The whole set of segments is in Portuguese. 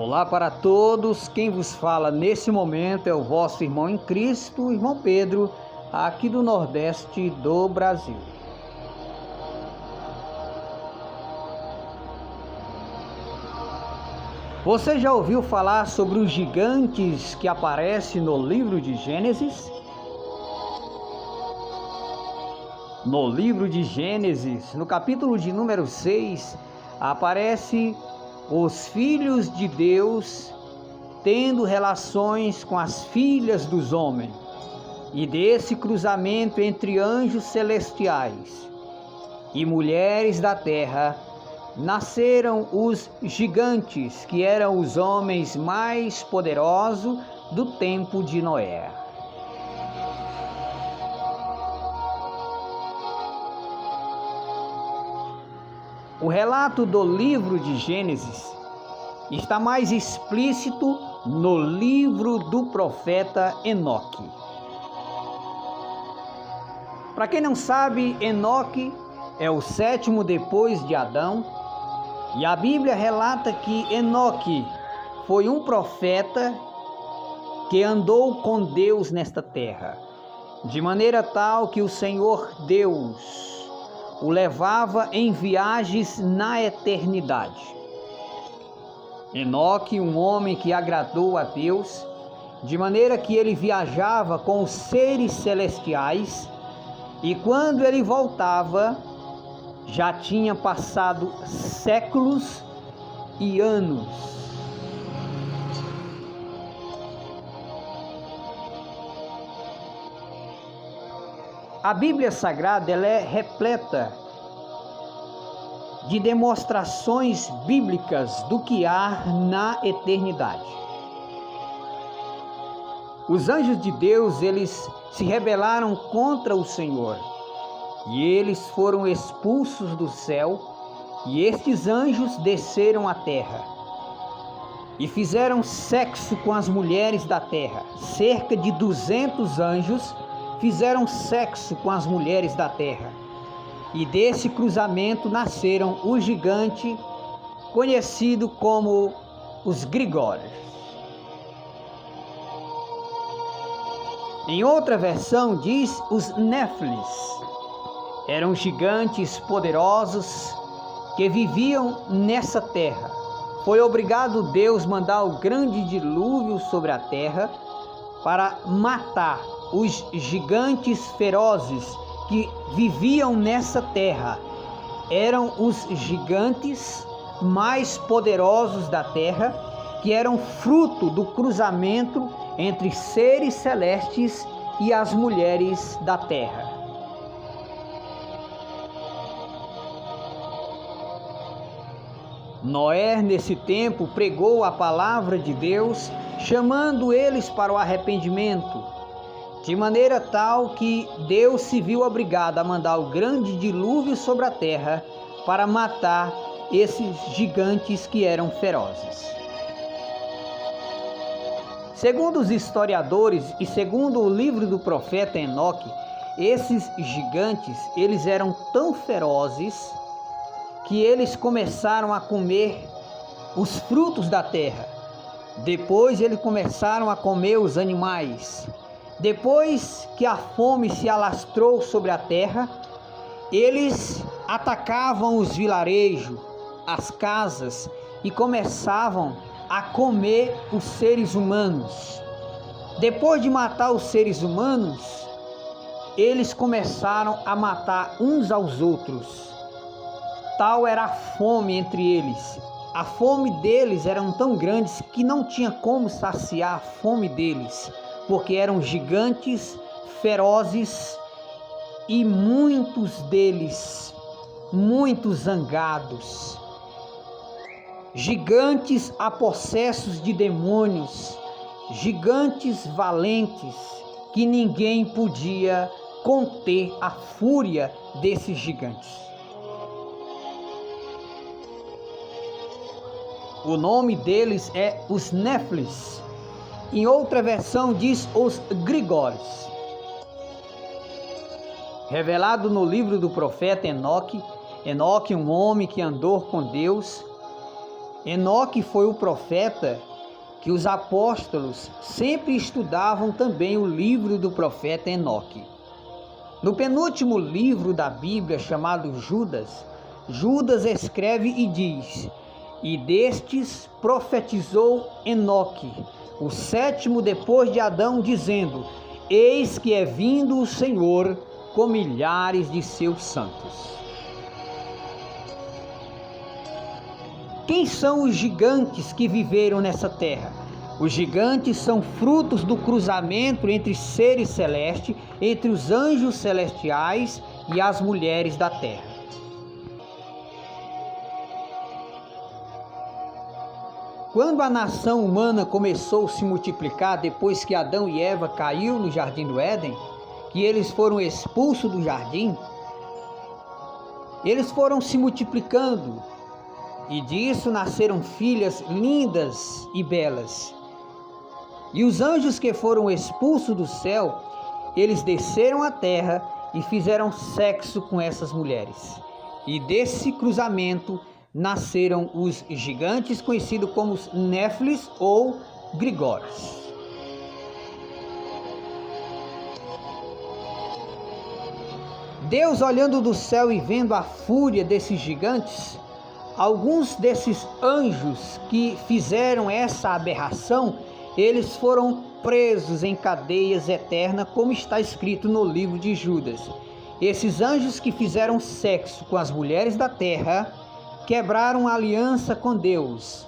Olá para todos, quem vos fala nesse momento é o vosso irmão em Cristo, irmão Pedro, aqui do Nordeste do Brasil. Você já ouviu falar sobre os gigantes que aparecem no livro de Gênesis? No livro de Gênesis, no capítulo de número 6, aparece os filhos de Deus tendo relações com as filhas dos homens, e desse cruzamento entre anjos celestiais e mulheres da terra, nasceram os gigantes, que eram os homens mais poderosos do tempo de Noé. O relato do livro de Gênesis está mais explícito no livro do profeta Enoque. Para quem não sabe, Enoque é o sétimo depois de Adão, e a Bíblia relata que Enoque foi um profeta que andou com Deus nesta terra, de maneira tal que o Senhor Deus o levava em viagens na eternidade. Enoque, um homem que agradou a Deus, de maneira que ele viajava com os seres celestiais, e quando ele voltava, já tinha passado séculos e anos. A Bíblia Sagrada ela é repleta de demonstrações bíblicas do que há na eternidade. Os anjos de Deus, eles se rebelaram contra o Senhor, e eles foram expulsos do céu, e estes anjos desceram à terra e fizeram sexo com as mulheres da terra. Cerca de 200 anjos fizeram sexo com as mulheres da terra, e desse cruzamento nasceram o gigante conhecido como os Grigórios. Em outra versão diz os Néfilis. Eram gigantes poderosos que viviam nessa terra. Foi obrigado Deus mandar o grande dilúvio sobre a terra para matar os gigantes ferozes que viviam nessa terra. Eram os gigantes mais poderosos da terra, que eram fruto do cruzamento entre seres celestes e as mulheres da terra. Noé, nesse tempo, pregou a palavra de Deus, chamando eles para o arrependimento, de maneira tal que Deus se viu obrigado a mandar o grande dilúvio sobre a terra para matar esses gigantes que eram ferozes. Segundo os historiadores e segundo o livro do profeta Enoque, esses gigantes, eles eram tão ferozes que eles começaram a comer os frutos da terra. Depois eles começaram a comer os animais. Depois que a fome se alastrou sobre a terra, eles atacavam os vilarejos, as casas, e começavam a comer os seres humanos. Depois de matar os seres humanos, eles começaram a matar uns aos outros. Tal era a fome entre eles. A fome deles era tão grande que não tinha como saciar a fome deles, porque eram gigantes ferozes e muitos deles muito zangados. Gigantes apossessos de demônios, gigantes valentes, que ninguém podia conter a fúria desses gigantes. O nome deles é os Néfilis. Em outra versão diz os Grigórios. Revelado no livro do profeta Enoque, um homem que andou com Deus, Enoque foi o profeta que os apóstolos sempre estudavam também o livro do profeta Enoque. No penúltimo livro da Bíblia, chamado Judas, Judas escreve e diz: "E destes profetizou Enoque, o sétimo depois de Adão, dizendo: Eis que é vindo o Senhor com milhares de seus santos." Quem são os gigantes que viveram nessa terra? Os gigantes são frutos do cruzamento entre seres celestes, entre os anjos celestiais e as mulheres da terra. Quando a nação humana começou a se multiplicar depois que Adão e Eva caiu no jardim do Éden, que eles foram expulsos do jardim, eles foram se multiplicando. E disso nasceram filhas lindas e belas. E os anjos que foram expulsos do céu, eles desceram à terra e fizeram sexo com essas mulheres. E desse cruzamento nasceram os gigantes conhecidos como os Néfilis ou Grigores. Deus, olhando do céu e vendo a fúria desses gigantes, alguns desses anjos que fizeram essa aberração, eles foram presos em cadeias eternas, como está escrito no livro de Judas. Esses anjos que fizeram sexo com as mulheres da terra, quebraram a aliança com Deus.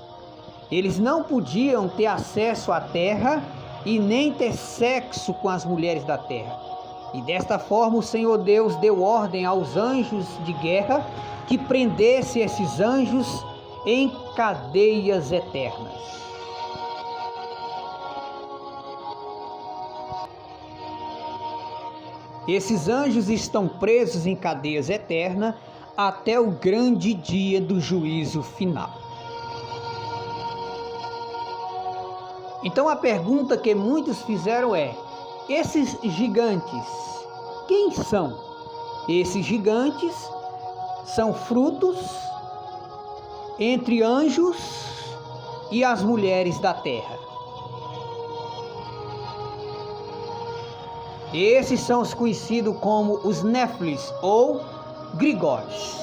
Eles não podiam ter acesso à terra e nem ter sexo com as mulheres da terra. E desta forma o Senhor Deus deu ordem aos anjos de guerra que prendesse esses anjos em cadeias eternas. Esses anjos estão presos em cadeias eternas até o grande dia do juízo final. Então a pergunta que muitos fizeram é: esses gigantes, quem são? Esses gigantes são frutos entre anjos e as mulheres da terra. Esses são os conhecidos como os Néfilis ou Grigores.